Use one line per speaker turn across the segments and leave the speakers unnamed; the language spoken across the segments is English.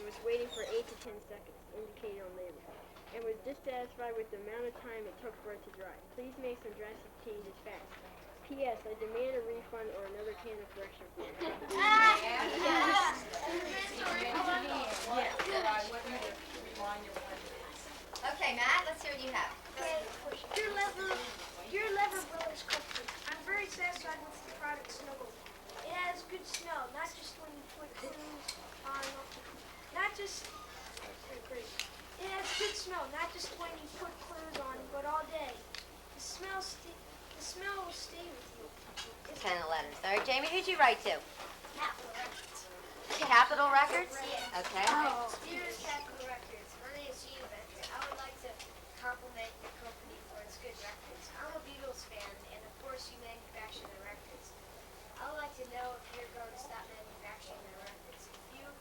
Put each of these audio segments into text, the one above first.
was waiting for 8 to 10 seconds, indicated on label, and was dissatisfied with the amount of time it took for it to dry. Please make some drastic changes fast. P.S. I demand a refund or another can of correction form.
Okay, Matt, let's hear what you have.
Dear Lever Brothers Company, I'm very satisfied with the product Snuggle. It has good smell, not just when you put clothes on, It has good smell, not just when you put clothes on, but all day. The smell will stay with you.
10 letters. All right, Jamie, who'd you write to?
Capital Records.
Capital Records?
Yeah.
Okay.
Dear Capital Records, my name is Gene Benson. I would like to compliment the company for its good records. I'm a Beatles fan, and of course you manufacture the records. I would like to know if you're going to stop manufacturing the records. If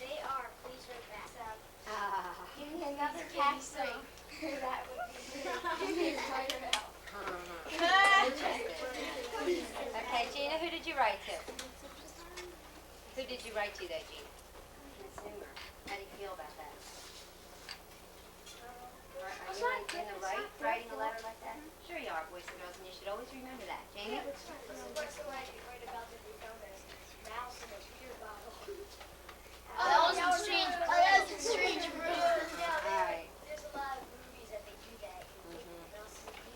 they are, please write back. Give me another cash ring. That would be
Okay, Gina, who did you write to? Who did you write to, though, Gina? Consumer. How do you feel about that? Are you in the right writing a letter like that? Sure you are, boys and girls, and you should always remember that. Jamie?
What's the way you write about the mouse in a beer bottle?
Oh, that was a strange room.
All right.
There's a lot of movies that they do that.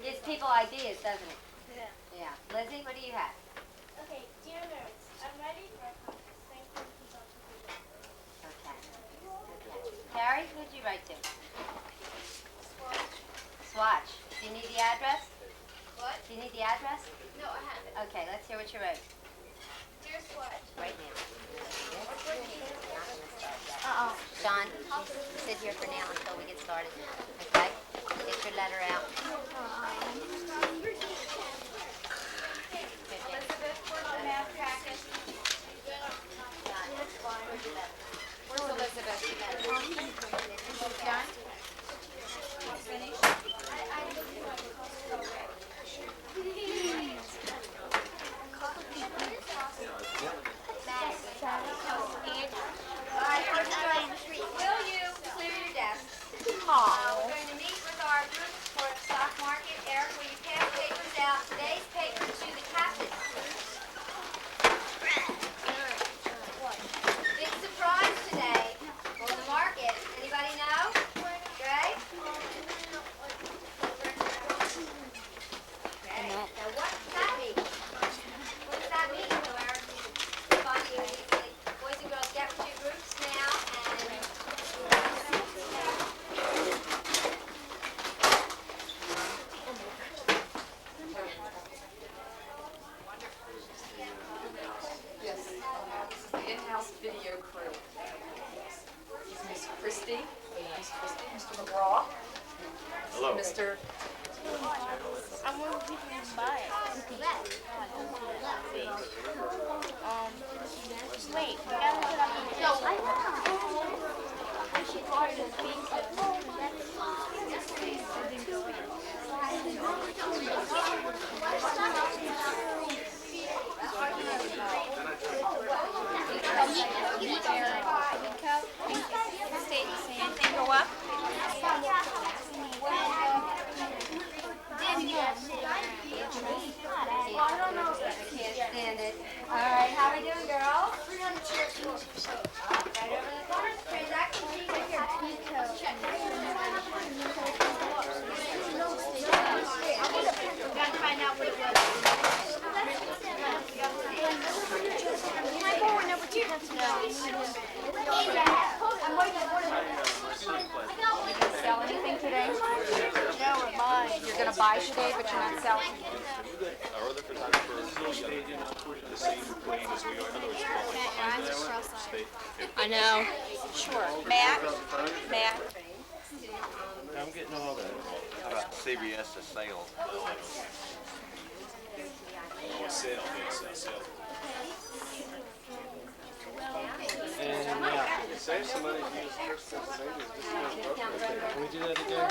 Gives people ideas, doesn't it?
Yeah.
Yeah. Lizzie, what do you have?
Okay, dear nerds, I'm writing for a contest. Thank you for consulting me.
Okay. Carrie, who'd you write to? Swatch. Do you need the address?
What?
Do you need the address?
No, I haven't.
Okay, let's hear what you wrote.
Dear Swatch.
Right now. Sean, sit here for now until we get started. Okay? Get your letter out.
Elizabeth, where's the math packet? Where's Elizabeth? Done? Finished?
All right, first will you clear your desk? We're going to meet with our group for the stock market. Eric, will you pass papers out? Today's paper to the captain. Big surprise today on the market. Anybody know? Greg? Okay. Now what does that mean? What does that mean? So Eric, fun, boys and girls, get with your groups now and
Yes, this is the in-house video crew. This is Miss Christie, Mr. McGraw.
Hello.
Mr.
I'm going to give you buy it. Wait, we gotta put up the no, I know. She bought the pizza. Anything go up?
I don't know. I can't stand it. All right, how we doing, girls? Right over the corner. Transaction sheet right here.
Gotta find out what it was. My board number 2.
You gonna sell anything today?
No, we're buying.
You're gonna buy today, but you're not selling?
Our other photographers stayed in the same lane as we are. In other words, stay.
I know. Sure. Matt?
I'm getting all that.
How about CBS to sale?
Oh, sale, yes, sale.
And yeah, save some money if you use first savings. Can we do that again?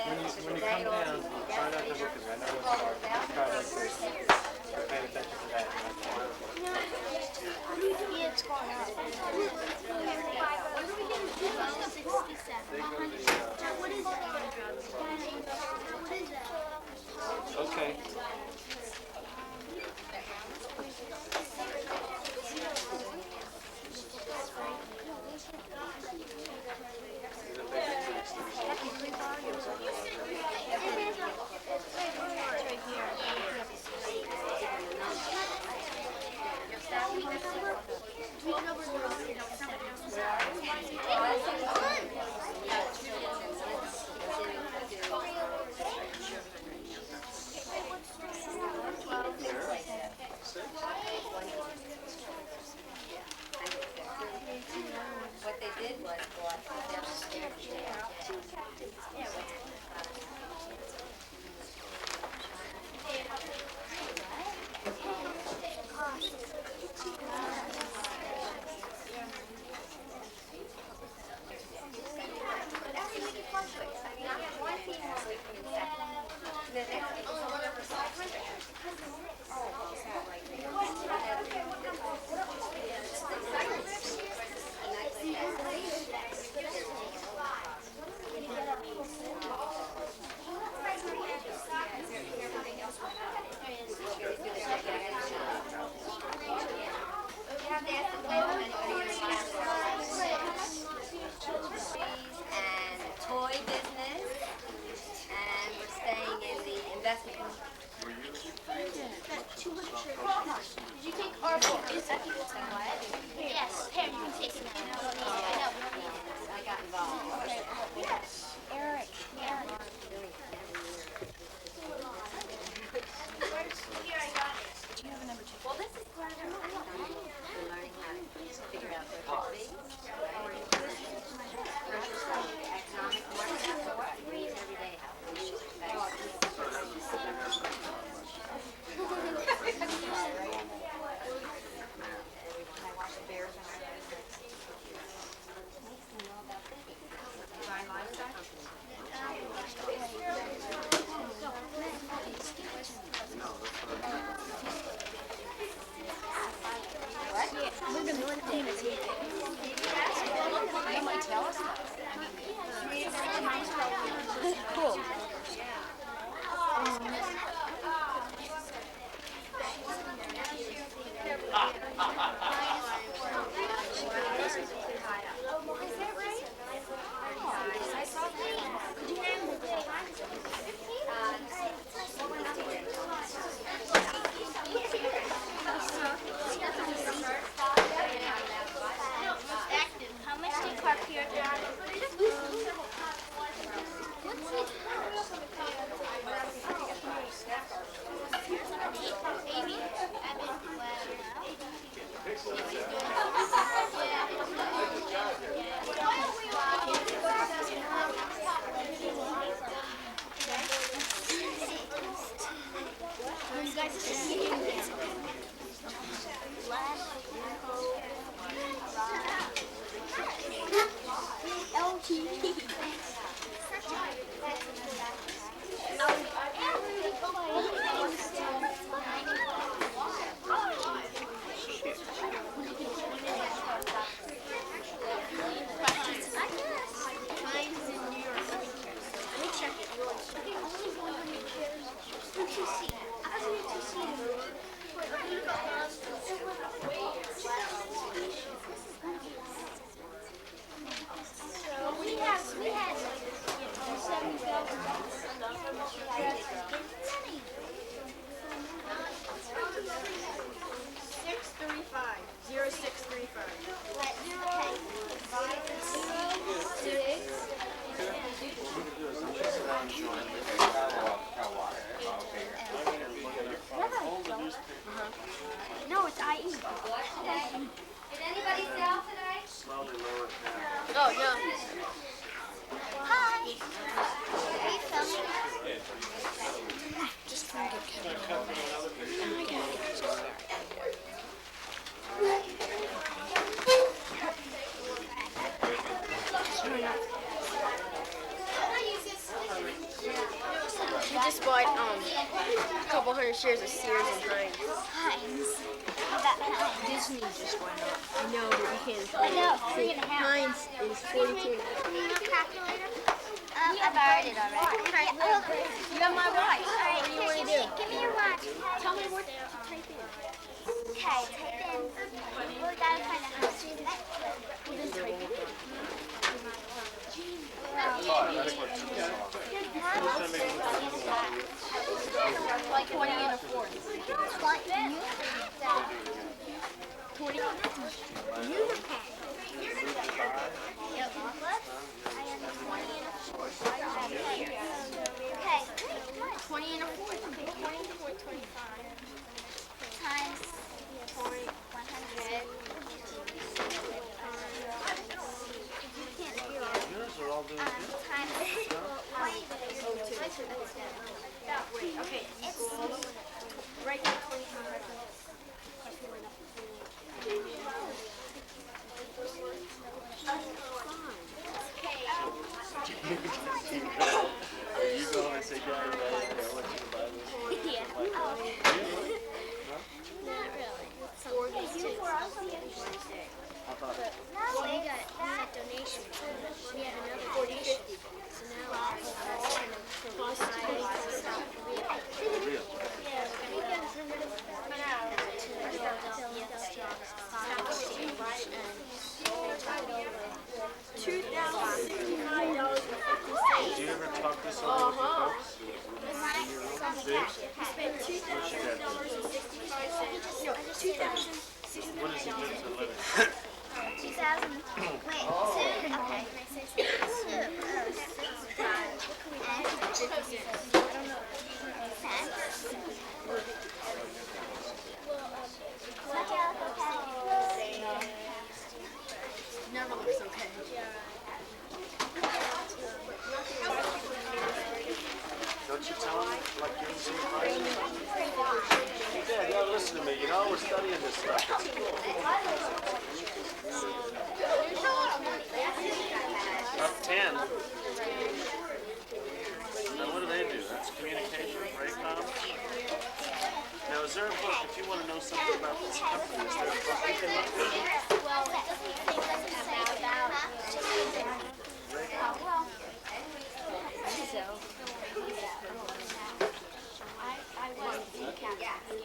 When you come down, find out the book, because I know it's hard. Try to pay attention to that.
Yeah, it's going up.
And toy business, and we're staying in the investment.
Did you take our book? Yes, here, you can take it now. I know, we don't need it.
I got involved.
Eric.
Well, this is part of we're learning how to figure out grocery fees, economic market, everyday
Cool. How much did park here, John? No, it's IE.
Did anybody sell today?
Oh, no.
Hi. Are you filming?
Just trying to get
She just bought a couple hundred shares of Sears and Heinz.
Heinz. How about Heinz?
Disney just went up. I know, but you can't
I
afford
know,
it.
3.5.
Heinz is 42.
Do you have a calculator? I borrowed it already.
You got my watch.
Alright,
What do you want to do?
give me your watch.
Tell me what to type in.
Okay, type in. Well, we gotta find out how to do that.
Well, then type it in. Like 20 and a fourth. 20. Unicorn.
Yep. I have 20 and a fourth. Okay.
20 and a fourth. 20 and a fourth, 25.
Times 100.
Yours are all doing good.
Times
Okay. Right now, 25.
You go home and say, Daddy,
spent $2,000.65. No, 2,000.
What does he do for a living?
2000. Wait, okay.
Never looks okay.
Don't you tell him, like, give him some advice? Hey, Dad, you listen to me. You know, we're studying this stuff. It's cool. Up 10. Now, what do they do? That's communication, Raycom. Now, is there a book, if you want to know something about this company, is there a book you can look at?
Well, it doesn't say about I was in captain.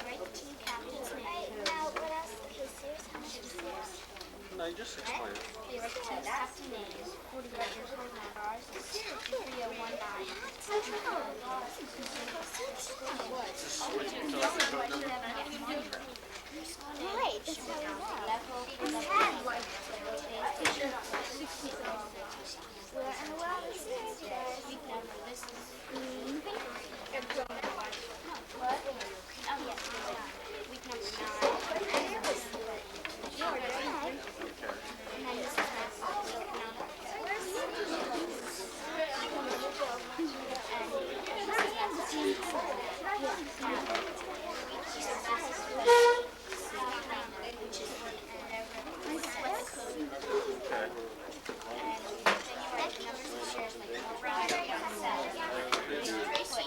Write the team captain's name. Now, what else? Okay, Sears, how much is Sears?
No, you just explain it.
Okay, write the team captain's name. 40 records, 49 bars. 3019.
What you talking about number?
Right, that's how we know. We had like where in the world is Sears, you guys? This is what? Oh, yes. Week number 9. And then this is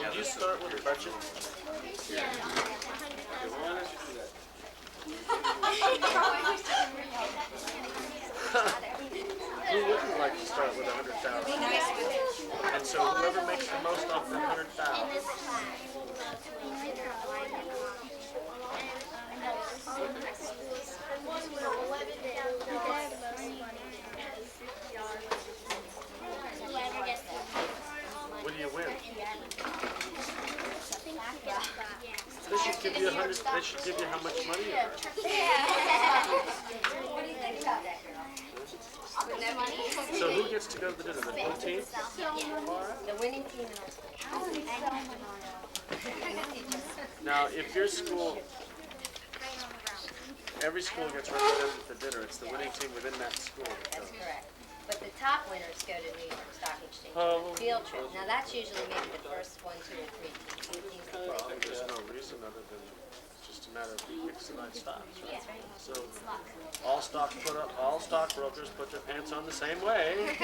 Did you start with a budget? Who wouldn't like to start with 100,000? And so whoever makes the most off that 100,000. What do you win? They should give you 100. They should give you how much money you earn.
What do you think about that, girl?
So who gets to go to the dinner? The whole team?
The winning team
Now, if your school, every school gets represented at the dinner, it's the winning team within that school.
That's correct. But the top winners go to New York Stock Exchange
Oh,
on a field trip. Now that's usually maybe the first 1, 2, or 3 teams that
Well,
go.
there's no reason other than it's just a matter of who picks the right stocks, right?
That's right.
So all stockbrokers put their pants on the same way,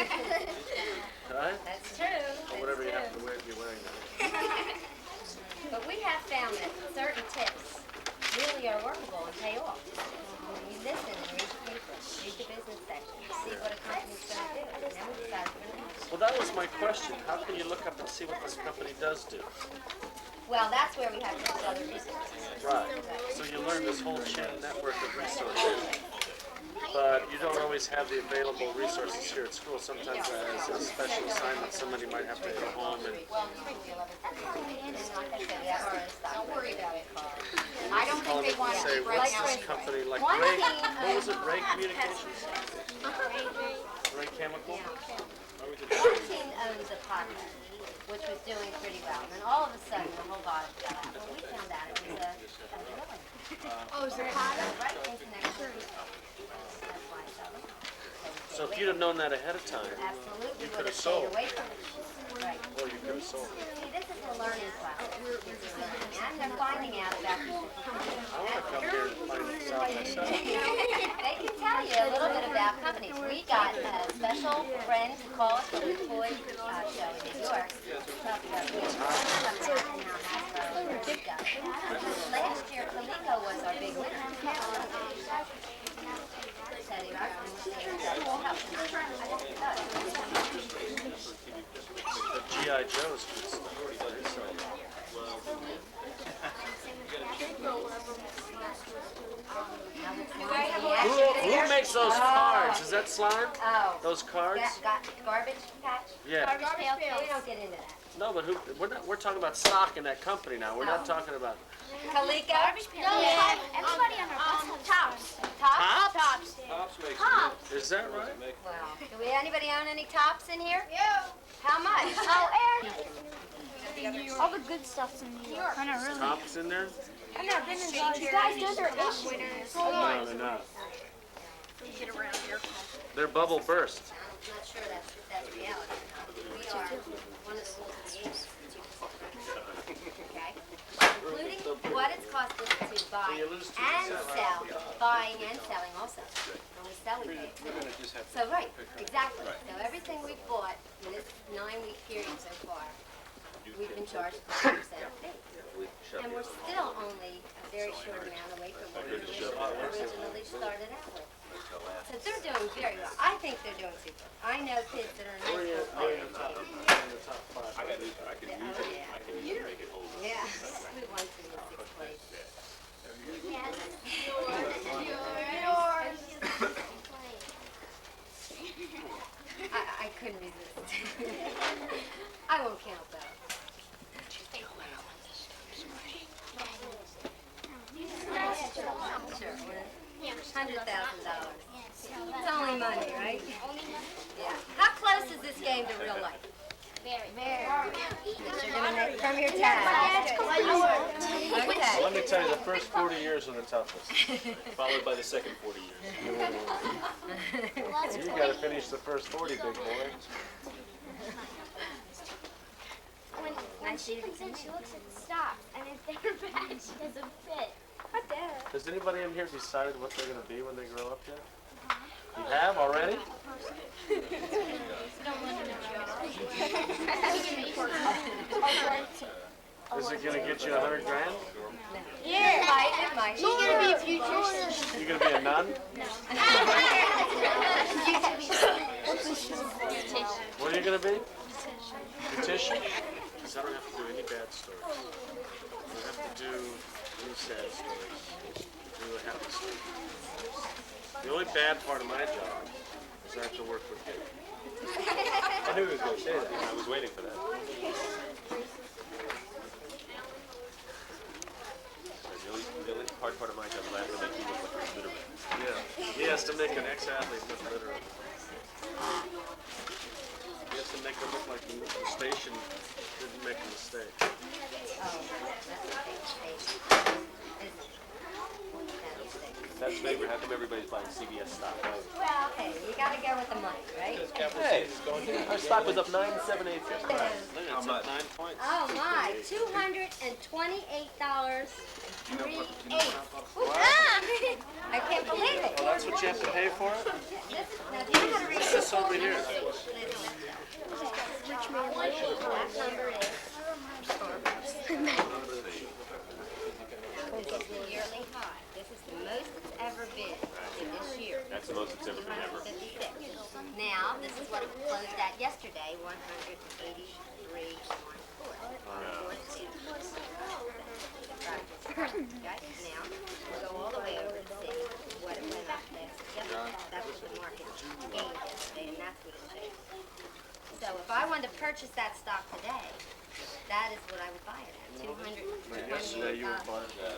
right?
That's true.
Or whatever you have
That's
to wear, you're wearing that.
true. But we have found that certain tips really are workable and pay off. You listen and read the paper, read the business section, see what a company's going to do, and then we decide we're going to do.
Well, that was my question. How can you look up and see what this company does do?
Well, that's where we have to use other resources.
Right. So you learn this whole chain network of resources. But you don't always have the available resources here at school. Sometimes as a special assignment, somebody might have to go home and
Don't worry about it, Carl.
I don't
call
think they
them
want
and
to
say,
right
what's
now.
this company? Like
One
Ray,
thing,
what was it, Ray Communications? Ray Chemical?
One team owns a podcast, which was doing pretty well. And then all of a sudden, the whole bottom fell out. Well, we found out it was a drilling.
Oh, is there hot?
Right into next year. That's why it fell.
So if you'd have known that ahead of time,
Absolutely,
you
would
could
have
have
stayed
sold.
away from it. Right.
Or you could have sold.
See, this is a learning process. It's a learning. And they're finding out about people.
I want to come here and find this out myself.
They can tell you a little bit about companies. We got a special friend to call us from the toy show in New York. Talk about which company now has stuff. Last year, Coleco was our big winner. Setting our
The G.I. Joe's good stuff. So,
Now,
Who makes those cards? Is that slime?
Oh.
Those cards?
Got garbage patch?
Yeah.
We don't get into that.
No, but we're talking about stock in that company now. We're not talking about
Kaliko?
Everybody on our bus
Tops.
Tops?
Tops.
Tops makes
Tops.
Is that right?
Wow. Do we, anybody own any tops in here?
Yeah.
How much?
Oh, Aaron. All the good stuff's in New York. I know, really.
Tops in there?
I know, these guys, those are issues.
No, they're not. They're bubble burst.
I'm not sure that's reality. We are one of the schools in the East. Okay? Including what it's cost us to buy and sell. Buying and selling also. And we sell it. So, right, exactly. So everything we've bought in this 9-week period so far, we've been charged 5% fee. And we're still only a very short amount away from what we originally started out with. So they're doing very well. I think they're doing super. I know kids that are in high school playing.
I can usually make it hold.
Yeah, we won to the 6th place. I couldn't resist. I won't count though. Sure. $100,000. It's only money, right? Yeah. How close is this game to real life?
Very.
That you're gonna make from your tag. Okay.
Let me tell you, the first 40 years are the toughest.
Followed by the second 40 years.
You gotta finish the first 40, big boy.
When she comes in, she looks at the stocks, and if they're bad, she doesn't fit. What the?
Has anybody in here decided what they're gonna be when they grow up yet? You have already? Is it gonna get you 100 grand?
Yeah. It might.
She's gonna be a futurist.
You gonna be a nun? What are you gonna be? Beautician? Because I don't have to do any bad stories. I don't have to do any sad stories. I do a happy story. The only bad part of my job is I have to work with you.
I knew he was going to say that. I was waiting for that. The only hard part of my job is I have to make you look like you're literate.
Yeah. He has to make an ex-athlete look literate. He has to make it look like the station didn't make a mistake.
That's favorite. How come everybody's buying CBS stock?
Well, hey, you gotta go with the money, right?
Hey, our stock was up 9 7/8.
I'm not 9 points.
Oh my, $228.38. I can't believe it.
Oh, that's what you have to pay for it?
Now, do you know how to read
What's this over here?
That number is. This is the yearly high. This is the most it's ever been in this year.
That's the most it's ever been ever.
156. Now, this is what it closed at yesterday, 183.14. Okay, now, we'll go all the way over to see what it went up yesterday. That's what the market gained yesterday, and that's what it changed. So if I wanted to purchase that stock today, that is what I would buy it at,
Yesterday you were
$228.
buying that.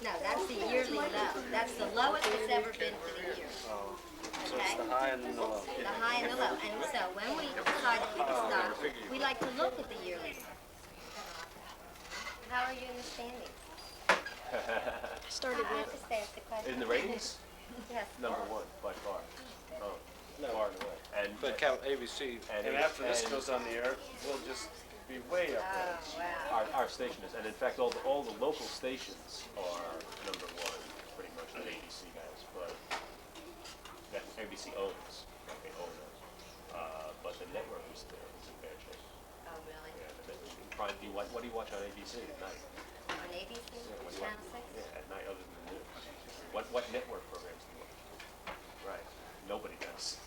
No, that's the yearly low. That's the lowest it's ever been for the year.
Oh. So it's the high and the low.
The high and the low. And so when we decide to pick a stock, we like to look at the yearly. How are you in the standings?
Started
I have to stay at the question.
In the ratings,
Yes.
number 1 by far. Oh, far and away. And
But count ABC. And after this goes on the air, we'll just be way up there.
Oh, wow.
our station is, and in fact, all the local stations are number 1, pretty much, not ABC guys, but that ABC owns. They own those. But the network is there. It's in bad shape.
Oh, really?
Yeah, what do you watch on ABC at night?
On ABC? Channel 6?
Yeah, at night other than the news. What network programs do you watch? Right. Nobody does.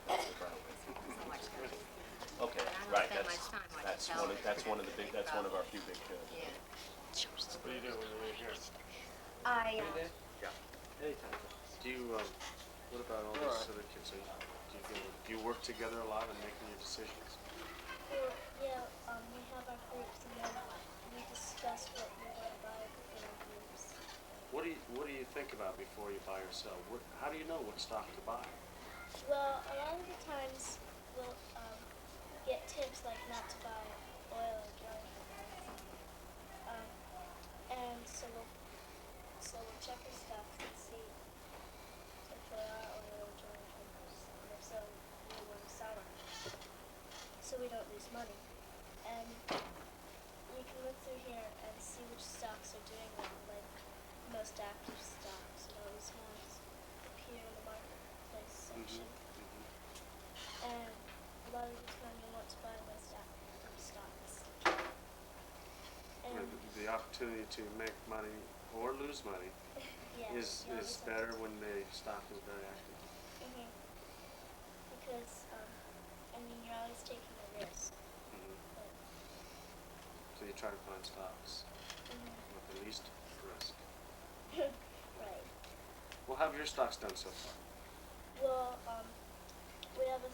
That's the problem.
So much time.
Okay,
I don't
right.
spend much time watching television.
That's one of the big. That's one of our few big shows.
Yeah.
What do you do when you're here?
I,
Yeah. Anytime. Do you, what about all these other kids? Do you work together a lot in making your decisions?
Well, yeah, we have our groups and then we discuss what we want to buy in our groups.
What do you think about before you buy or sell? How do you know what stock to buy?
Well, a lot of the times we'll get tips like not to buy oil or junk. And so we'll check our stocks and see if there are oil or junk, and if so, we want to sell them so we don't lose money. And we can look through here and see which stocks are doing well, like most active stocks. It always has appear in the marketplace section. And a lot of the time you want to buy most active stocks. And
The opportunity to make money or lose money
yeah,
is
you always have
better
to-
when the stock is very active.
Because I mean you're always taking a risk. But,
So you try to find stocks with the least risk.
right.
Well, how have your stocks done so far?
Well, we have a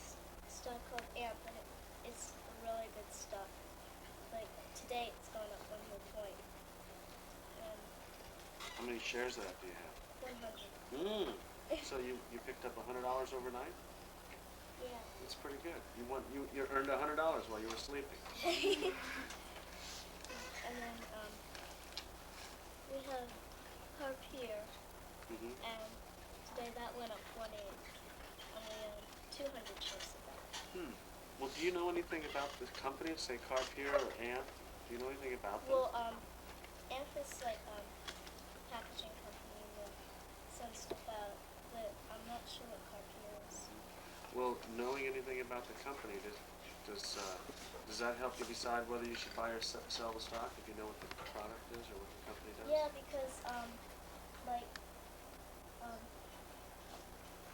stock called AMP, and it's a really good stock. Like today, it's gone up 1 whole point. And
How many shares of that do you have?
100.
So you picked up $100 overnight?
Yeah.
That's pretty good. You earned $100 while you were sleeping.
And then we have Carpier, and today that went up 1.8, and we own 200 shares of that.
Well, do you know anything about the company, say Carpier or AMP? Do you know anything about them?
Well, AMP is like packaging company that sends stuff out, but I'm not sure what Carpier is.
Well, knowing anything about the company, does that help you decide whether you should buy or sell the stock if you know what the product is or what the company does?
Yeah, because like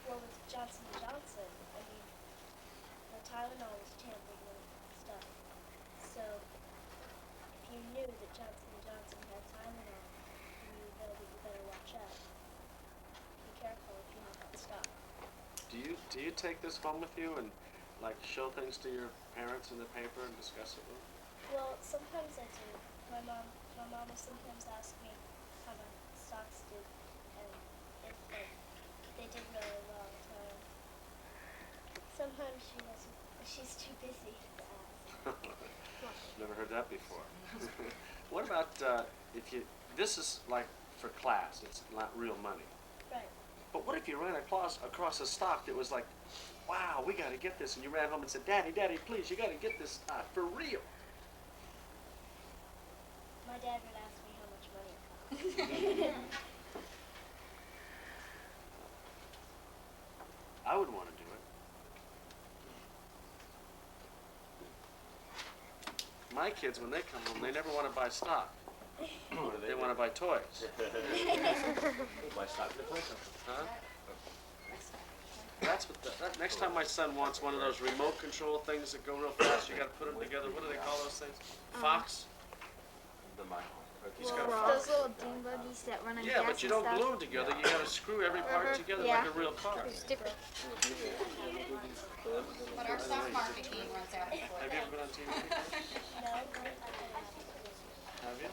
well with Johnson & Johnson, I mean the Tylenol was tampered with stuff. So if you knew that Johnson & Johnson had Tylenol, you know that you better watch out. Be careful if you have that stock.
Do you take this home with you and like show things to your parents in the paper and discuss it with them?
Well, sometimes I do. My mom will sometimes ask me how my stocks did, and if like they did really well. Sometimes she doesn't. She's too busy to ask.
Never heard that before. What about if you? This is like for class. It's not real money.
Right.
But what if you ran across a stock that was like, wow, we got to get this, and you ran home and said, Daddy, please, you got to get this stock for real.
My dad would ask me how much money it cost.
I would want to do it. My kids, when they come home, they never want to buy stock. They want to buy toys.
Buy stock in the toy company.
Huh? That's what next time my son wants one of those remote control things that go real fast, you got to put them together. What do they call those things? Fox?
The micro.
He's got a
Those
Fox.
little dune buggies that run on
Yeah,
gas
but you
and
don't
stuff.
glue them together. You got to screw every part together like a real car.
It's different.
But our stock market game runs out of
Have you ever been on TV before?
No.
Have you?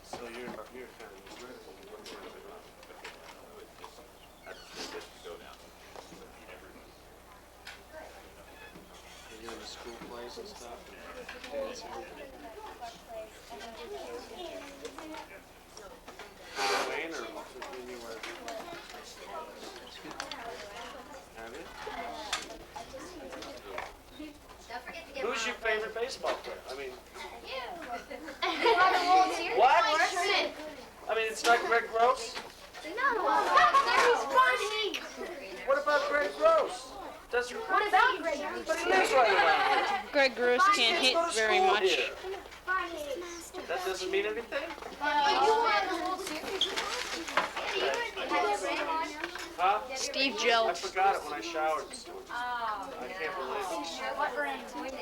So you're kind of You're in the school plays and stuff? Wayne or anywhere? Have you?
Don't forget to give
Who's your favorite baseball player? I mean,
you.
what? I mean, it's not Greg Gross? What about Greg Gross? Doesn't
What about Greg?
But he lives right around here.
Greg Gross can't hit
Go to
very
school
much.
here. That doesn't mean anything? Huh?
Steve
I
Jelks.
forgot it when I showered this morning.
Oh,
I can't believe it.
What brand?
I can't believe it.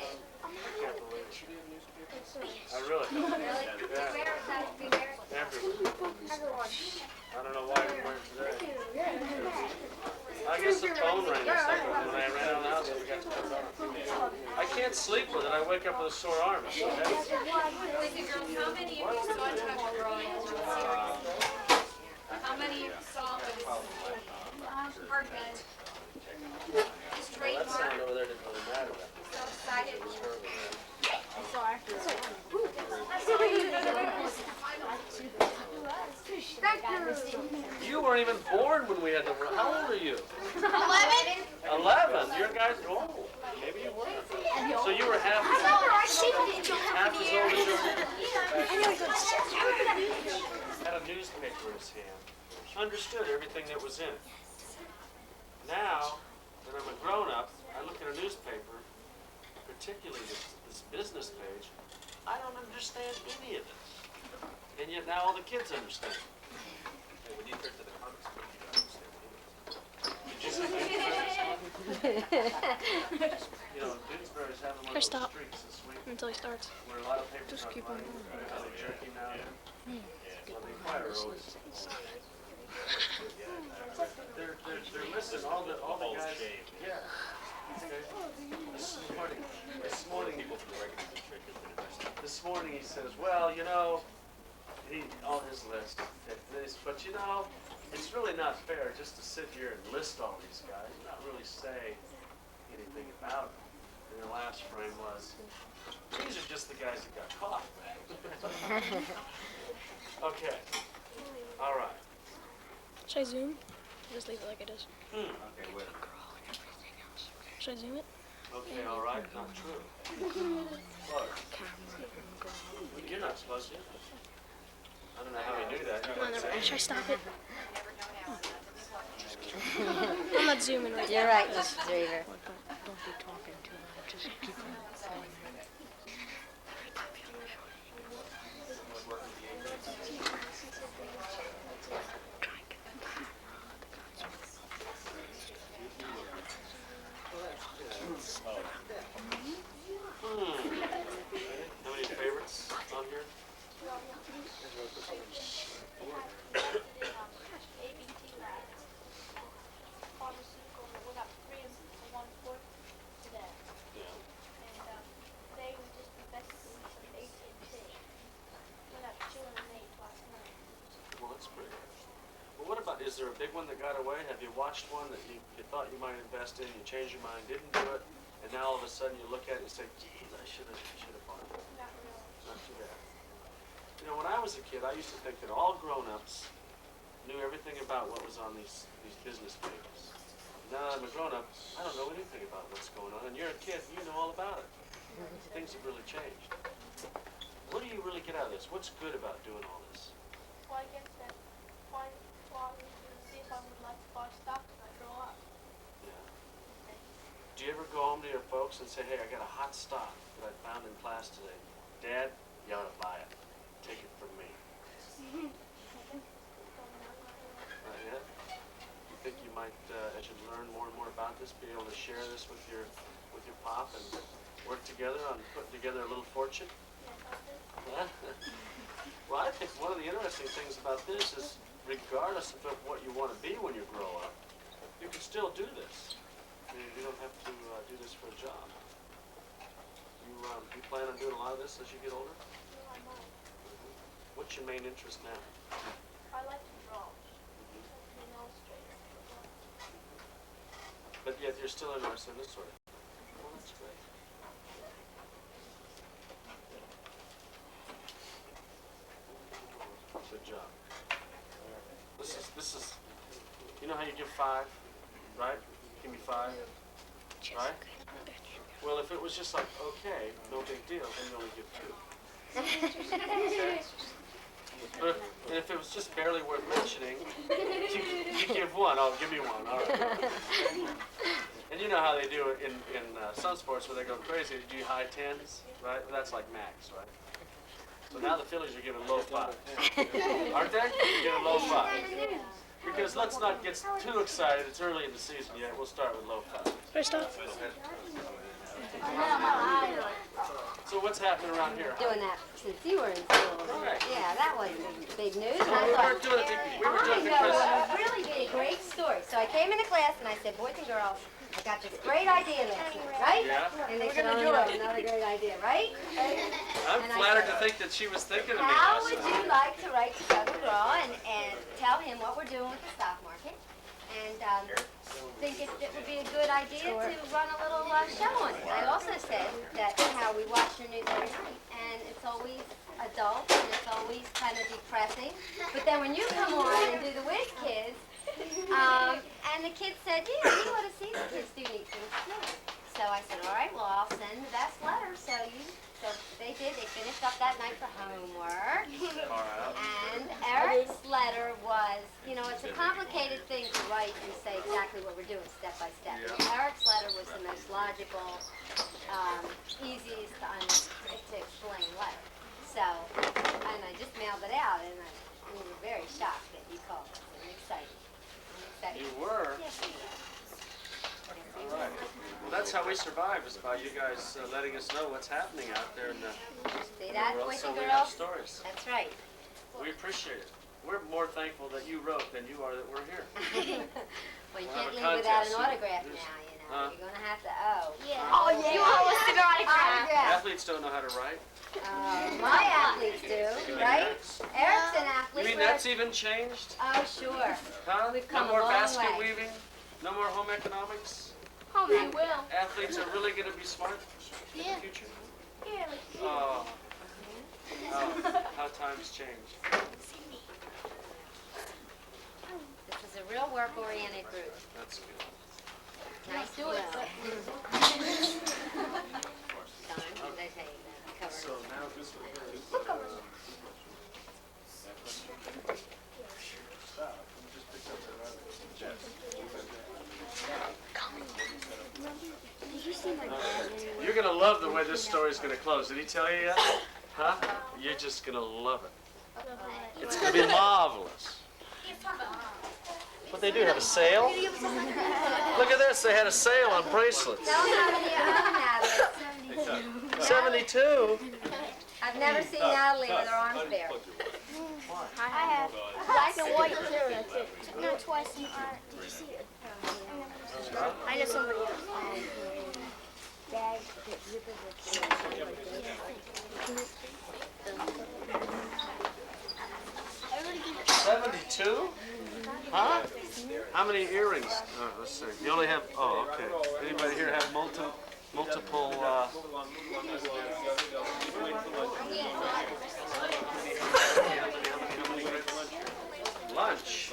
I really don't.
Really?
Yeah.
Where is that? Where?
Everywhere. I don't know why you weren't today. I guess the phone rang or something. When I ran out of the house, I forgot to put it on. I can't sleep with it. I wake up with a sore arm.
Boys and girls, how many of you saw Touch growing up on the series? How many of you saw his heartbeat? Straight
That
mark.
sound over there didn't really matter.
So excited.
You weren't even born when we had the. How old are you?
11.
11. Your guys are old. Maybe you were. So you were half as old as your. Had a newspaper in his hand. Understood everything that was in it. Now that I'm a grown-up, I look at a newspaper, particularly this business page. I don't understand any of it. And yet now all the kids understand. Hey, when you turn to the comics book, you don't understand what it is. Did you see Doonesbury's? You know, Doonesbury's having one of those streaks this week
Until he starts.
where a lot of papers aren't buying jerky now. Well, the Inquirer always. They're listing all the guys. Yeah. Okay. This morning he says, well, you know, on his list. But you know, it's really not fair just to sit here and list all these guys and not really say anything about them. And the last frame was, these are just the guys that got caught. Okay. All right.
Should I zoom? Just leave it like it is.
Okay, wait.
Should I zoom it?
Okay, all right, not true. What? You're not supposed to. I don't know how he knew that. You weren't saying.
Should I stop it? I'm not zooming right now.
You're right, Mr. Drever.
How many favorites on here? Well, that's pretty good. Well, what about, is there a big one that got away? Have you watched one that you thought you might invest in, you changed your mind, didn't do it, and now all of a sudden you look at it and say, geez, I should have bought it. Not too bad. You know, when I was a kid, I used to think that all grown-ups knew everything about what was on these business pages. Now that I'm a grown-up, I don't know anything about what's going on, and you're a kid, you know all about it. Things have really changed. What do you really get out of this? What's good about doing all this?
Well, I guess that see if I would like to buy stock when I grow up.
Yeah. Do you ever go home to your folks and say, hey, I got a hot stock that I found in class today. Dad, you ought to buy it. Take it from me. Not yet? You think you might, as you learn more and more about this, be able to share this with your pop and work together on putting together a little fortune? Well, I think one of the interesting things about this is, regardless of what you want to be when you grow up, you can still do this. I mean, you don't have to do this for a job. You plan on doing a lot of this as you get older?
No, I might.
What's your main interest now?
I like to draw. Be an illustrator.
But yet you're still interested in this sort of thing. Well, that's great. Good job. This is, you know how you give 5, right? Give me 5, right? Well, if it was just like, okay, no big deal, then you only give 2. Okay? But if it was just barely worth mentioning, you give 1. Oh, give me 1. All right. And you know how they do it in some sports where they go crazy. They do high 10s, right? That's like max, right? So now the Phillies are giving low 5s. Aren't they? They're giving low 5s. Because let's not get too excited. It's early in the season yet. We'll start with low 5s.
First off.
So what's happening around here?
Doing that since you were in school.
Right.
Yeah, that wasn't big news. And
Well,
I
we
thought,
weren't doing it. We were doing it
I know,
because.
it would really be a great story. So I came into class and I said, boys and girls, I got this great idea last night, right?
Yeah.
And they said, oh no, another great idea, right?
I'm
And I
flattered to
said,
think that she was thinking of me
how
last
would
night.
you like to write to Doug McGraw and tell him what we're doing with the stock market? And think it would be a good idea to run a little show on it. I also said that how we watch the news every night, and it's always adult and it's always kind of depressing. But then when you come on and do the Whiz Kids, and the kids said, yeah, we want to see the kids do neat things too. So I said, all right, well, I'll send the best letter. So they did. They finished up that night for homework.
All right.
And Eric's letter was, you know, it's a complicated thing to write and say exactly what we're doing step by step.
Yeah.
Eric's letter was the most logical, easiest to explain letter. So, and I just mailed it out, and we were very shocked that you called us and excited.
You were?
Yes, we were.
All right. Well, that's how we survive, is by you guys letting us know what's happening out there in the
See that,
world,
boys
so
and
we have
girls?
stories.
That's right.
We appreciate it. We're more thankful that you wrote than you are that we're here.
Well, you
We'll have
can't
a
leave without an
contest.
autograph
There's-
now, you know.
Huh?
You're going to have to owe.
Yeah.
Oh, yeah. You owe us an autograph.
Athletes don't know how to write.
My athletes do, right? Eric's an
You
athlete.
mean
We're-
that's even changed?
Oh, sure.
Huh?
We've
No
come a
more
long
basket
way.
weaving? No more home economics?
Oh, they will.
Athletes are really going to be smart in the future? Oh. How times change.
This is a real work-oriented group.
That's good.
Nice do it. Don, what did I tell you that? Covered.
So now this one here is, stop, we just picked up the rabbit. Jeff.
Did you see my dad?
You're going to love the way this story's going to close. Did he tell you yet? Huh? You're just going to love it. It's going to be marvelous. What they do, have a sale? Look at this, they had a sale on bracelets.
Tell them how many you own, Natalie.
72?
I've never seen Natalie with her arms bare.
I have black and white too. That's it. No, twice in art. Did you see it? I know somebody else. Bag that zippers.
72? Huh? How many earrings? Oh, let's see. You only have, oh, okay. Anybody here have multiple, lunch?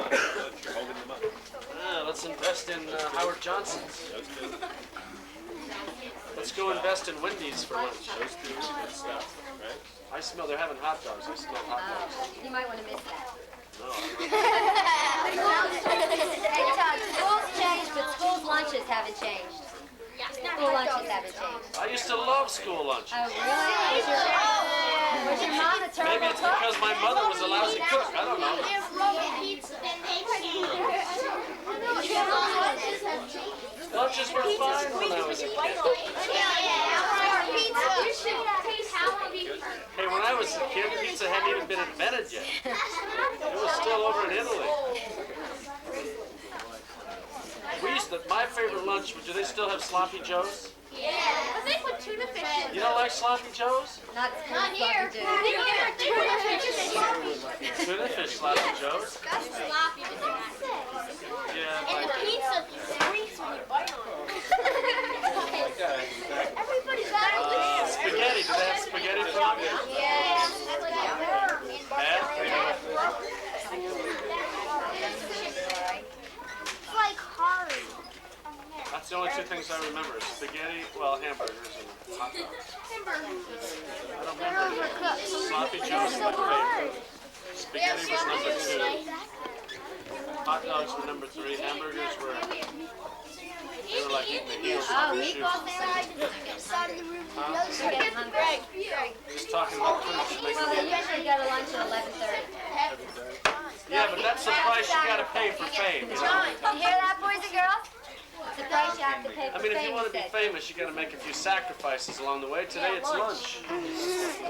Let's invest in Howard Johnson's. Let's go invest in Wendy's for lunch. I smell, they're having hot dogs. I smell hot dogs.
You might want to miss that.
No,
Hey, Todd, schools changed, but schools' lunches haven't changed. School lunches haven't changed.
I used to love school lunches.
Oh, really? Was your mom a terrible
Maybe it's
cook?
because my mother was a lousy cook. I don't know. Lunches were fine when I was a kid. Hey, when I was a kid, pizza hadn't even been invented yet. It was still over in Italy. We used to, my favorite lunch, do they still have sloppy joes?
Yeah. But they put tuna fish in.
You don't like sloppy joes?
Not
Here.
here.
They put tuna fish in.
Tuna fish sloppy joes?
That's sloppy, but they're not.
Yeah.
And the pizza squeaks when you bite on it. Everybody's got it.
Spaghetti, do they have spaghetti for you?
Yeah. That's like that. It's like hard.
That's the only two things I remember. Spaghetti, well, hamburgers and hot dogs. I don't remember. Sloppy joes were my favorite. Spaghetti was number 2. Hot dogs were number 3. Hamburgers were, they were like eating the heels
Oh,
off your shoes.
meatballs Greg.
Just talking about food should make
Well,
me
they usually go to lunch at 11:30.
Yeah, but that's the price you gotta pay for fame, you know?
You hear that, boys and girls? It's the price you got the paper
I mean, if you
thing
want to be
said.
famous, you got to make a few sacrifices along the way. Today it's lunch.
Let's see,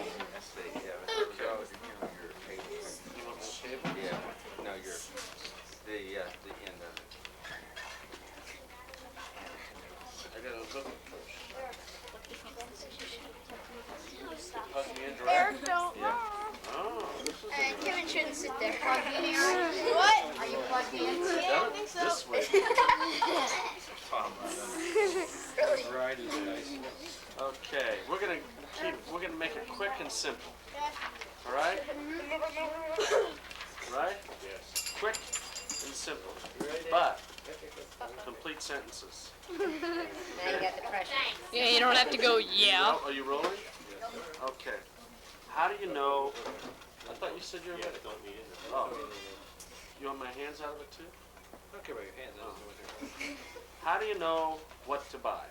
yeah, but there we go. Your table.
You want my table?
Yeah, no, the end of it.
I got to look first.
Eric, don't.
Oh, this is
Kevin shouldn't sit there.
What? Are you plugged in?
Yeah, I think so.
this way.
Right is nice.
Okay, we're gonna make it quick and simple. All right? Right?
Yes.
Quick and simple, but complete sentences.
Now you got the pressure.
Yeah, you don't have to go, yeah.
Oh, are you rolling? Okay. How do you know? I thought you said you were
Yeah,
ready.
don't need it.
Oh. You want my hands out of it too?
I don't care about your hands, I just know what they're doing.
How do you know what to buy?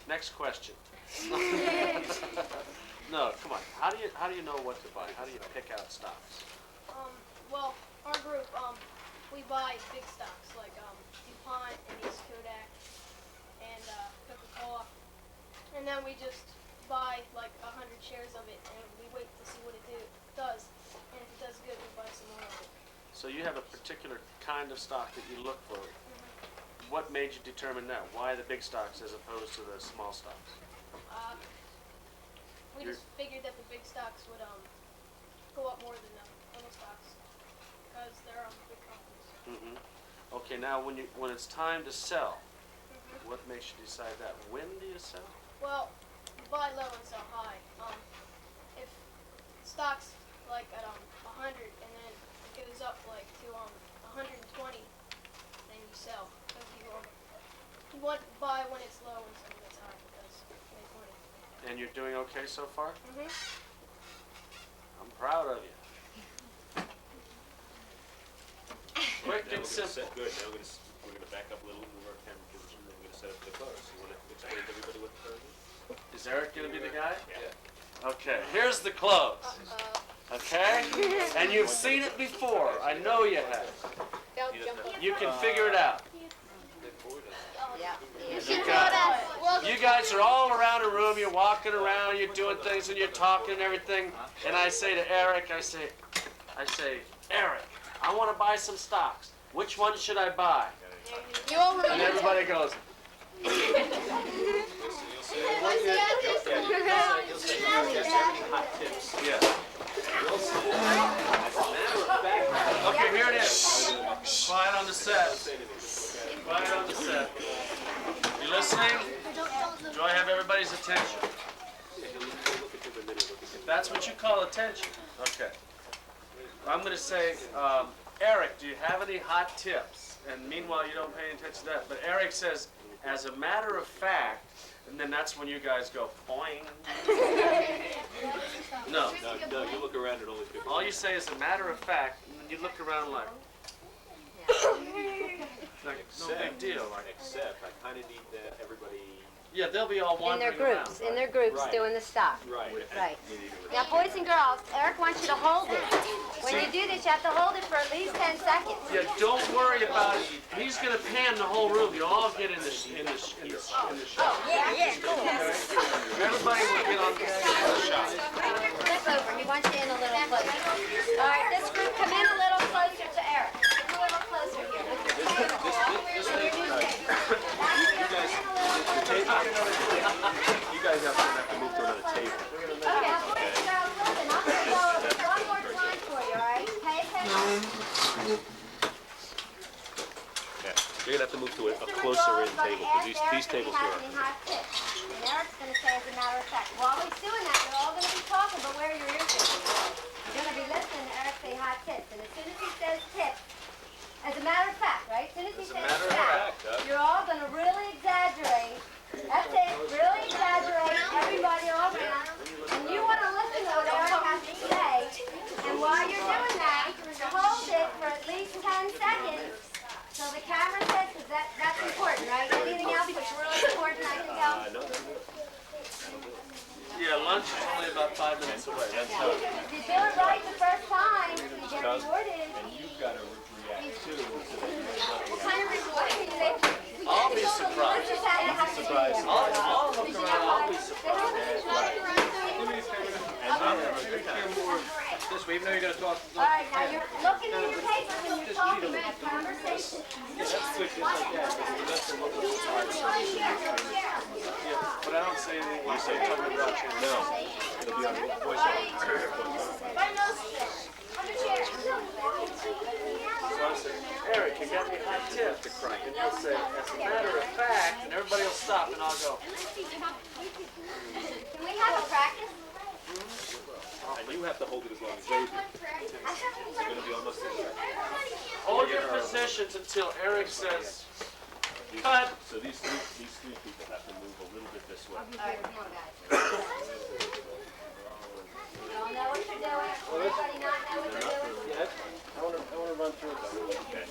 Next question. No, come on. How do you know what to buy? How do you pick out stocks?
Well, our group, we buy big stocks like DuPont and East Kodak and Coca-Cola, and then we just buy like 100 shares of it, and we wait to see what it does. And if it does good, we buy some more of it.
So you have a particular kind of stock that you look for. What made you determine that? Why the big stocks as opposed to the small stocks?
We just figured that the big stocks would go up more than the little stocks because they're big companies.
Okay, now when it's time to sell, what makes you decide that? When do you sell?
Well, buy low and sell high. If stocks like at 100 and then it goes up like to 120, then you sell. Because you want to buy when it's low and sell when it's high because you make money.
And you're doing okay so far?
Mhm.
I'm proud of you. Quick
Now
and
we're gonna
simple.
set, good, now we're gonna back up a little and move our camera position, and we're gonna set up for the close. You wanna explain to everybody what the close is?
Is Eric gonna be the guy?
Yeah.
Okay, here's the close. Okay? And you've seen it before. I know you have. You can figure it out.
Yeah.
You guys are all around a room, you're walking around, you're doing things and you're talking and everything. And I say to Eric, I say, Eric, I want to buy some stocks. Which one should I buy?
You all
And everybody goes,
You'll say, hot tips.
yeah.
You'll say, as a matter of fact,
Okay, here it is. Quiet on the set. Quiet on the set. You listening? Do I have everybody's attention? That's what you call attention. Okay. I'm going to say, Eric, do you have any hot tips? And meanwhile, you don't pay attention to that. But Eric says, as a matter of fact, and then that's when you guys go, boing. No.
No, you look around and only people.
All you say is a matter of fact, and then you look around like no big deal. Like,
Except, I kinda need everybody.
yeah, they'll be all
In their
wandering
groups,
around.
in their groups
Right.
doing the stock.
Right.
Right. Now, boys and girls, Eric wants you to hold it. When you do this, you have to hold it for at least 10 seconds.
Yeah, don't worry about it. He's gonna pan the whole room. You all get in the shot.
Yeah, cool.
Everybody will get on the shot.
Flip over. He wants you in a little closer. All right, this group, come in a little closer to Eric. Come a little closer here. Look at the table. And your newspaper. That's it. Come in a little closer.
You guys have to move to another table.
Okay, now, boys and girls, listen. I'm going to go over it one more time for you, all right? Pay attention.
Yeah, you're gonna have to move to a closer in table, because these tables here are.
And Eric's going to say, as a matter of fact, while he's doing that, you're all going to be talking, but wear your ears in. You're going to be listening to Eric say hot tips. And as soon as he says tips, as a matter of fact, right? As soon as he says fact, you're all going to really exaggerate. That's it. Really exaggerate. Everybody all around. And you want to listen to what Eric has to say. And while you're doing that, hold it for at least 10 seconds. So the camera says, because that's important, right? Anything else that's really important I can tell?
Yeah, lunch is only about 5 minutes away. That's
If you do it right the first time, you get rewarded.
And you've gotta react too, so that you're looking
What kind of reward?
surprised.
I'll look around, I'll be surprised.
Do me a favor. And then, hear more this way, even though you're gonna talk.
All right, now you're looking in your paper when you're talking about conversation.
Let's switch this like that. That's the look of the surprise.
But I don't say anything when you say talking about you.
No, it'll be on voiceover.
So I say, Eric, you got any hot tips? And you'll say, as a matter of fact, and everybody will stop and I'll go.
Can we have a practice?
And you have to hold it as long as they do. It's going to be almost the same.
Hold your positions until Eric says, cut.
So these three people have to move a little bit this way.
All right, come on, guys. You all know what you're doing. Everybody not know what they're doing.
Yeah, I wanna run through it though.
Okay.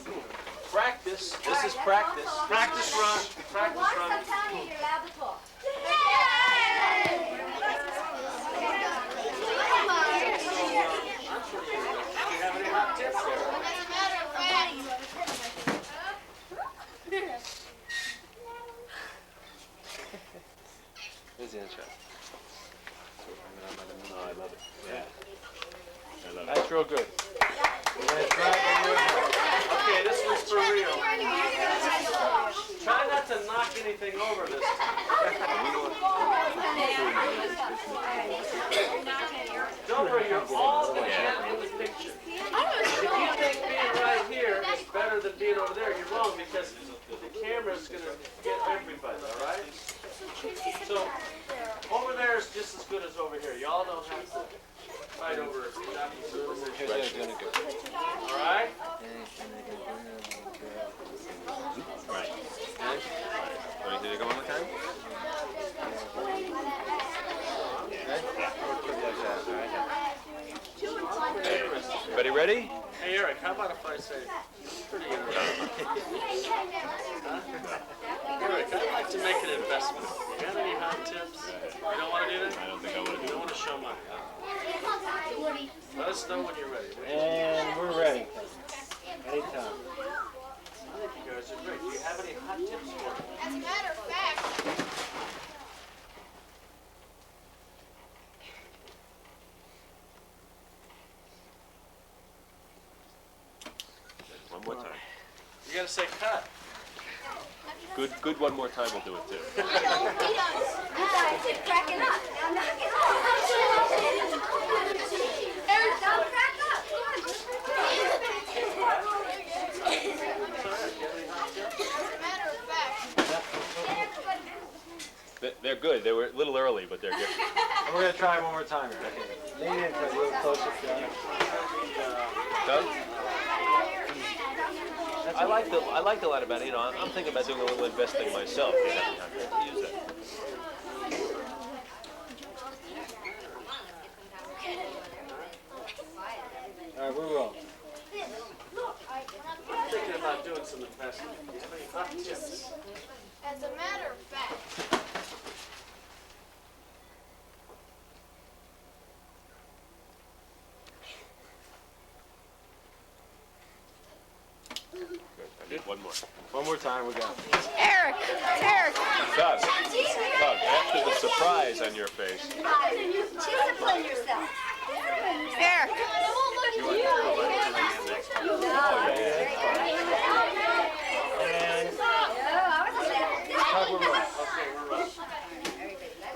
Practice. This is practice. Practice run. Practice
Once
run.
I'm telling you, you're allowed to talk.
Do you have any hot tips there?
Here's the intro.
Oh, I love it. Yeah. I love it.
That's real good.
Okay, this one's for real. Try not to knock anything over this time. Don't worry, you're all in the picture. If you think being right here is better than being over there, you're wrong because the camera's going to get everybody, all right? So, over there is just as good as over here. Y'all don't have to fight over it.
Here's how it's gonna go.
All right?
Right.
Want me to go one more time? Everybody ready?
Hey, Eric, how about if I say, pretty interesting. Eric, I'd like to make an investment. You got any hot tips? You don't want to do that?
I don't think I want to
You
do
don't want to show mine. Let us know when you're ready.
And we're ready. Anytime.
I think you guys are great. Do you have any hot tips for me?
As a matter of fact,
One more time.
You got to say cut.
Good one more time will do it too.
You guys are cracking up. Now knock it off. Eric, don't crack up. Come on.
They're good. They were a little early, but they're good.
And we're gonna try one more time. Okay. Lean in a little closer.
Doug? I liked a lot about it. You know, I'm thinking about doing a little investing myself. You have time to use that.
All right, we're rolling.
I'm thinking about doing some investment. Do you have any hot tips?
as a matter of fact,
Good. I did one more.
One more time, we got.
Eric, Eric.
Doug, after the surprise on your face.
Discipline yourself.
Eric.
Talk, we're rolling.
Okay, we're right.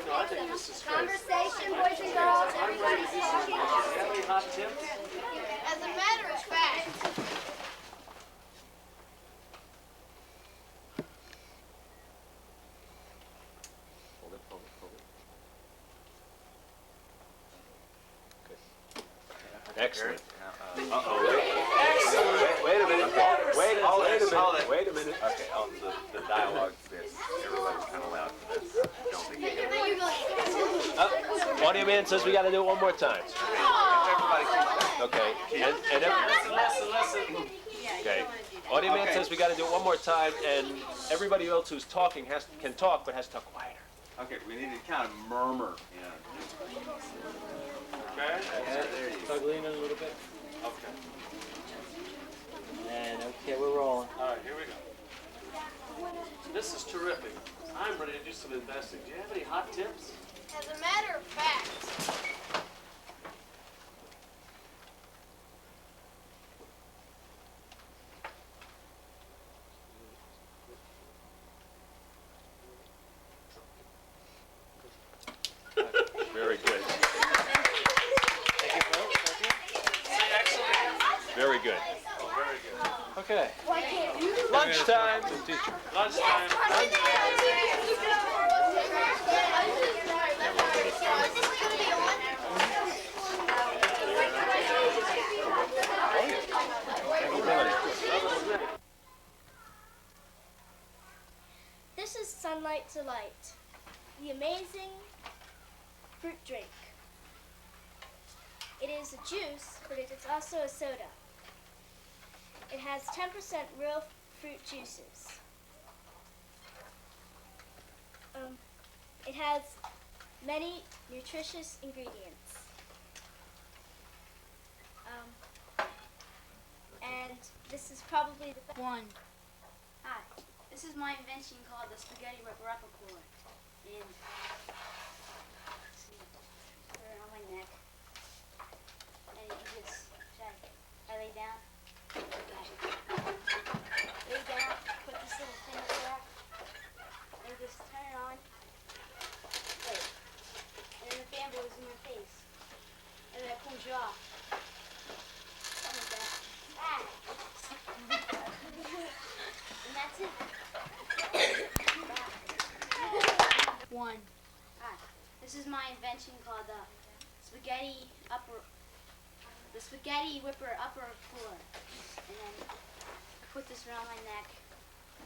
No, I think this is great.
Conversation, boys and girls, everybody's talking.
Do you have any hot tips?
as a matter of fact,
Hold it, hold it, hold it. Good. Excellent. Uh-oh, wait a minute. Wait a minute.
Okay, the dialogue bit, everybody's kind of loud for this. Don't think you can.
Audio man says we got to do it one more time.
Everybody keeps
Okay. And
Listen.
okay. Audio man
Okay.
says we got to do it one more time, and everybody else who's talking can talk, but has to talk quieter.
Okay, we need to kind of murmur, you know.
Okay?
There you go.
Doug, lean in a little bit.
Okay.
And okay, we're rolling.
All right, here we go. This is terrific. I'm ready to do some investing. Do you have any hot tips?
As a matter of fact,
Very good.
Thank you, folks. Thank you.
Say excellent.
Very good.
Oh, very good.
Okay.
Lunchtime.
Lunchtime.
This is Sunlight Delight, the amazing fruit drink. It is a juice, but it is also a soda. It has 10% real fruit juices. It has many nutritious ingredients. And this is probably the best.
One. Hi. This is my invention called the spaghetti ripper cooler. And let's see, put it on my neck. And you just I lay down. Lay down, put this little thing up there, and just turn it on. Wait. And then the fan blows in your face. And then it cools you off. Something like that. And that's it. One. Hi. This is my invention called the spaghetti whipper upper cooler. And then I put this around my neck.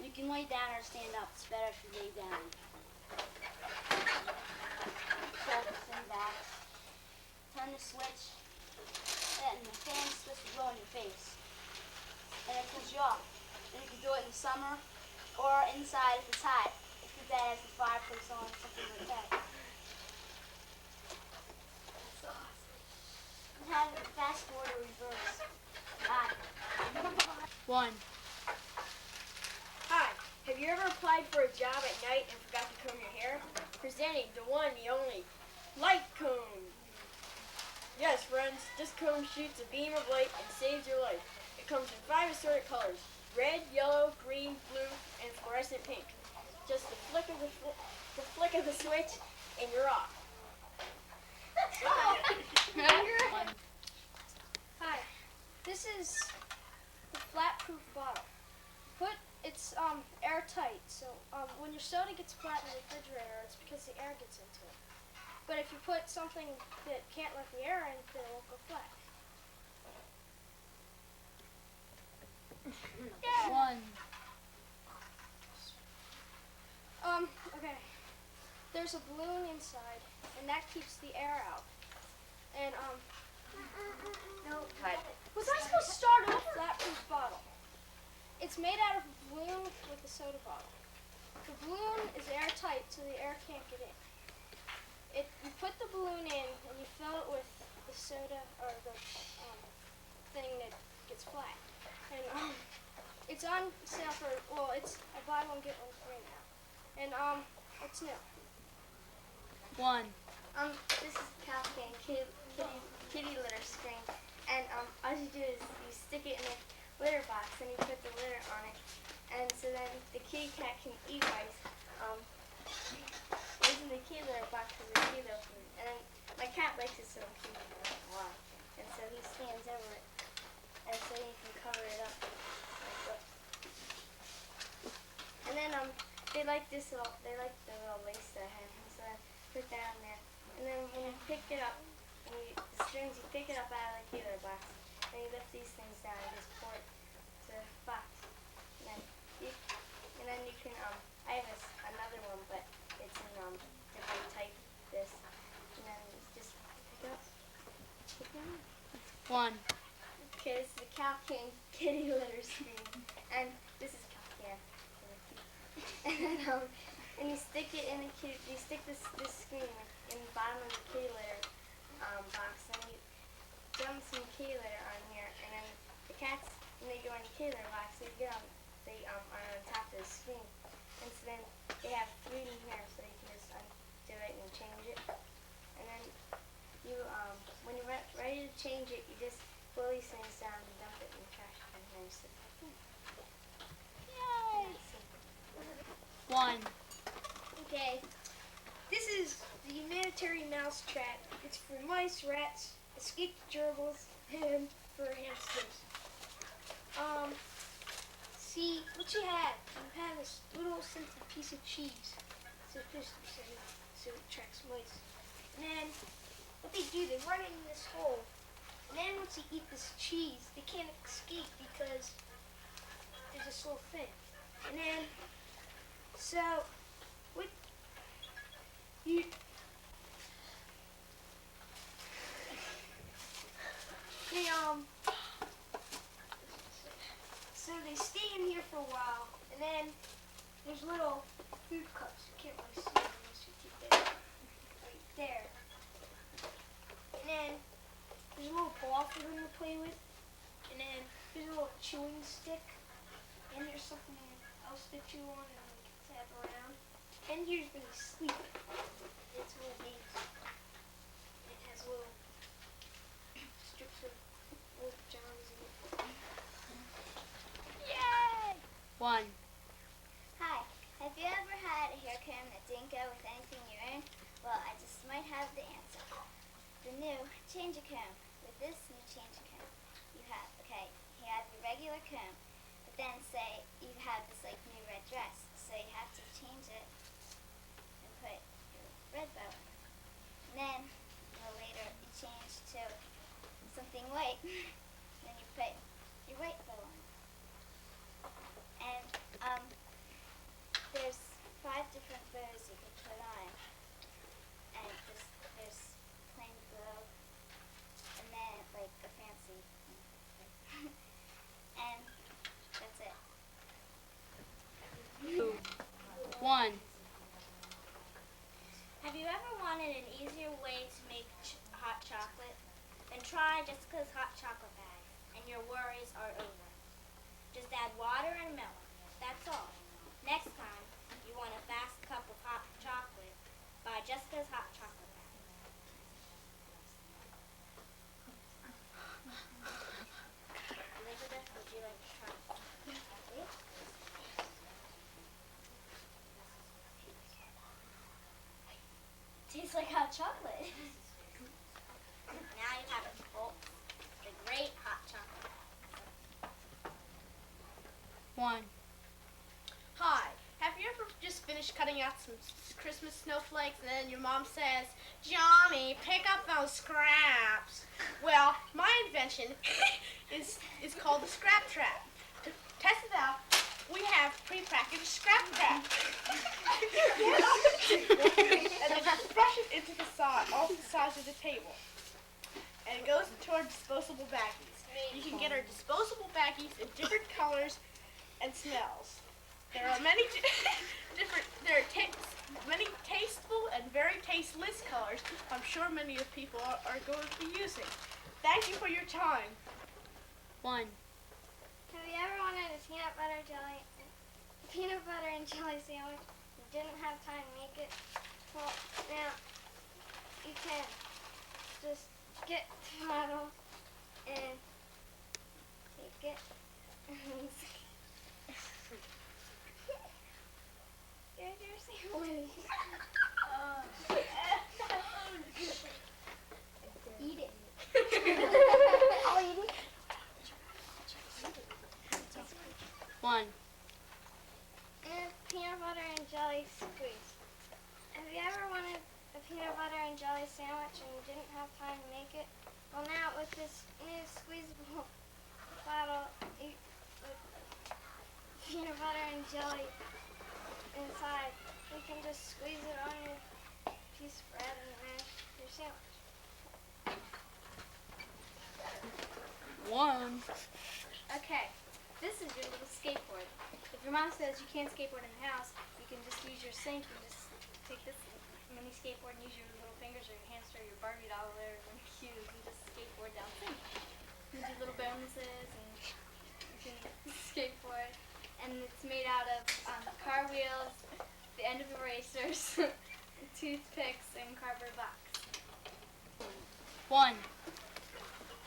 You can lay down or stand up. It's better if you lay down. Pull this thing back. Turn the switch. And the fan switch will blow in your face. And it cools you off. And you can do it in the summer or inside if it's hot. If your dad has the fireplace on or something like that. That's awesome. You have it fast forward or reverse. Bye. One.
Hi, have you ever applied for a job at night and forgot to comb your hair? Presenting the one, the only, light comb. Yes, friends, this comb shoots a beam of light and saves your life. It comes in 5 assorted colors: red, yellow, green, blue, and fluorescent pink. Just the flick of the switch, and you're off.
hi. This is the flat-proof bottle. It's airtight, so when your soda gets flat in the refrigerator, it's because the air gets into it. But if you put something that can't let the air in, then it won't go flat.
One.
Okay. There's a balloon inside, and that keeps the air out. And,
No.
was I supposed to start with a flat-proof bottle? It's made out of a balloon with a soda bottle. The balloon is airtight, so the air can't get in. You put the balloon in, and you fill it with the soda, or the thing that gets flat. And it's on sale for, well, it's a buy one, get one free now. And it's new.
One.
This is Calcan kitty litter screen, and all you do is you stick it in a litter box and you put the litter on it, and so then the kitty cat can eat rice using the kitty litter box as a kitty litter food. And then my cat likes it, so I'm keeping it up a lot, and so he stands over it, and so you can cover it up like that. And then they like the little lace that I have, and so I put that on there. And then when you pick it up, the strings, you pick it up out of the kitty litter box, and you lift these things down and just pour it to the box. And then you can, I have another one, but it's in different type, this. And then just pick it up.
One.
Okay, this is the Calcan kitty litter screen. And this is Calcan. And then, and you stick it in you stick this screen in the bottom of the kitty litter box, and you dump some kitty litter on here, and then the cats, when they go in the kitty litter box, they are on top of the screen. And so then they have food in here, so you can just undo it and change it. And then you, when you're ready to change it, you just pull these things down and dump it in the trash can, and then you sit back in.
Yay!
One.
Okay. This is the humanitarian mouse trap. It's for mice, rats, escaped gerbils, and for hamsters. See, what you have this little sensitive piece of cheese. So it attracts mice. And then, what they do, they run in this hole. And then once you eat this cheese, they can't escape because there's this little thing. And then, so, what you... They, so they stay in here for a while, and then there's little food cups. You can't really see them unless you keep it right there. And then there's a little ball for them to play with, and then there's a little chewing stick, and there's something else to chew on and like tap around. And here's where they sleep. It's a little maze. It has little strips of little pajamas in it. Yay!
One.
Hi, have you ever had a hair comb that didn't go with anything you own? Well, I just might have the answer. The new change a comb. With this new change a comb, you have your regular comb, but then say you have this like new red dress, so you have to change it and put your red bow in. And then later you change to something white, then you put your white bow on. And there's 5 different bows you can put on, and there's plain bow, and then like a fancy one. And that's it.
2. 1.
Have you ever wanted an easier way to make hot chocolate? Then try Jessica's hot chocolate bag, and your worries are over. Just add water and milk. That's all. Next time you want a fast cup of hot chocolate, buy Jessica's hot chocolate bag. Elizabeth, would you like to try? Tastes like hot chocolate. Now you have it, folks. The great hot chocolate.
1.
Hi, have you ever just finished cutting out some Christmas snowflakes and then your mom says, Johnny, pick up those scraps? Well, my invention is called the scrap trap. To test it out, we have pre-packaged scrap trap. And then just brush it into the side, off the sides of the table. And it goes into our disposable baggies. You can get our disposable baggies in different colors and smells. There are many many tasteful and very tasteless colors I'm sure many of people are going to be using. Thank you for your time.
1.
Have you ever wanted a peanut butter and jelly sandwich and didn't have time to make it? Well, now you can just get tomato and take it and there's your sandwich. Eat it. I'll eat it.
1.
And peanut butter and jelly squeeze. Have you ever wanted a peanut butter and jelly sandwich and you didn't have time to make it? Well, now with this new squeezable bottle, with peanut butter and jelly inside, you can just squeeze it on your piece of bread and mash your sandwich.
1.
Okay, this is your little skateboard. If your mom says you can't skateboard in the house, you can just use your sink and just take this mini skateboard and use your little fingers or your hands or your Barbie doll or whatever you use and just skateboard down the sink. You do little bonuses and you can skateboard. and it's made out of car wheels, the end of erasers, toothpicks, and cardboard box.
1.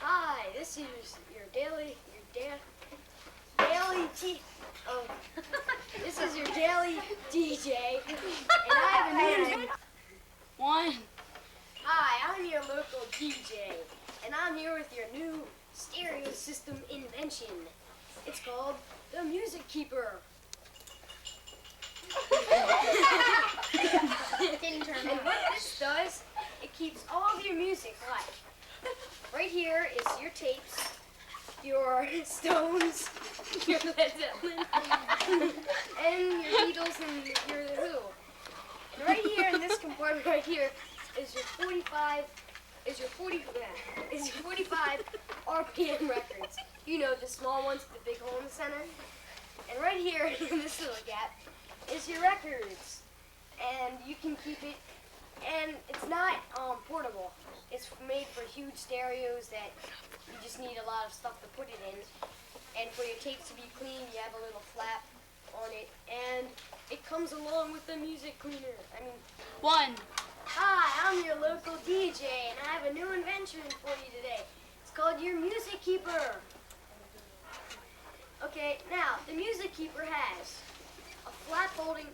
Hi, this is your daily this is your daily DJ, and I have a new.
1.
Hi, I'm your local DJ, and I'm here with your new stereo system invention. It's called the Music Keeper. And what this does, it keeps all of your music live. Right here is your tapes, your Stones, your Led Zeppelin, and your Beatles and your The Who. And right here in this compartment right here is your 45 RPM records. You know, the small ones with the big hole in the center. And right here in this little gap is your records. And you can keep it, and it's not portable. It's made for huge stereos that you just need a lot of stuff to put it in. And for your tapes to be clean, you have a little flap on it. And it comes along with the music cleaner.
1.
Hi, I'm your local DJ, and I have a new invention for you today. It's called your Music Keeper. Okay, now, the Music Keeper has a flap holding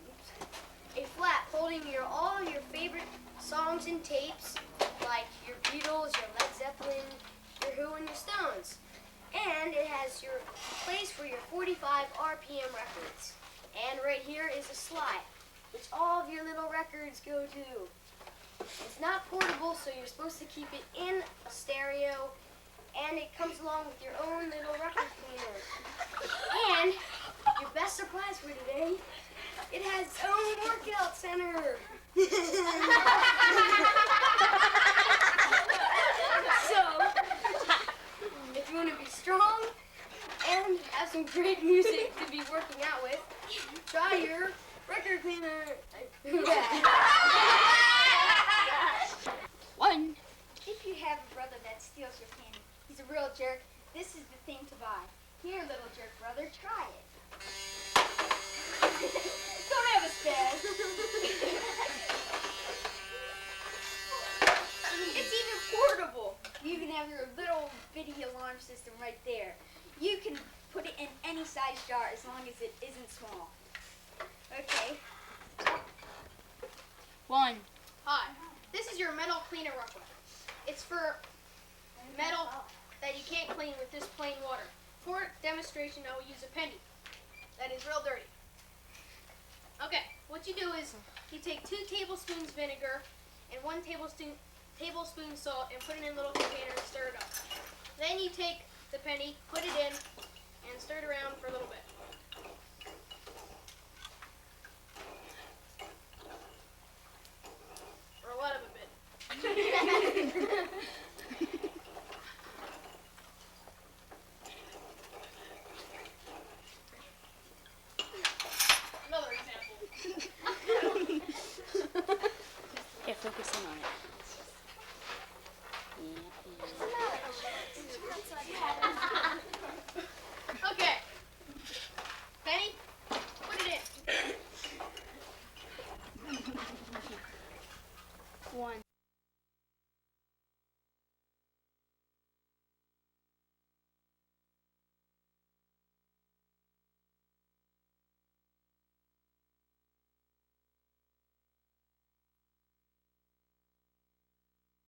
all your favorite songs and tapes, like your Beatles, your Led Zeppelin, your Who, and your Stones. And it has your place for your 45 RPM records. And right here is a slide, which all of your little records go to. It's not portable, so you're supposed to keep it in a stereo, and it comes along with your own little record cleaner. And your best surprise for today, it has its own workout center. So, if you want to be strong and have some great music to be working out with, try your record cleaner.
1.
If you have a brother that steals your candy, he's a real jerk, this is the thing to buy. Here, little jerk brother, try it. Don't have a spaz. It's even portable. You can have your little bitty alarm system right there. You can put it in any size jar as long as it isn't small. Okay.
1.
Hi, this is your metal cleaner rougher. It's for metal that you can't clean with just plain water. For demonstration, I will use a penny that is real dirty. Okay, what you do is you take 2 tablespoons vinegar and 1 tablespoon salt and put it in a little container and stir it up. Then you take the penny, put it in, and stir it around for a little bit. Or a lot of a bit. Another example.
Here, focus in on it. Yeah.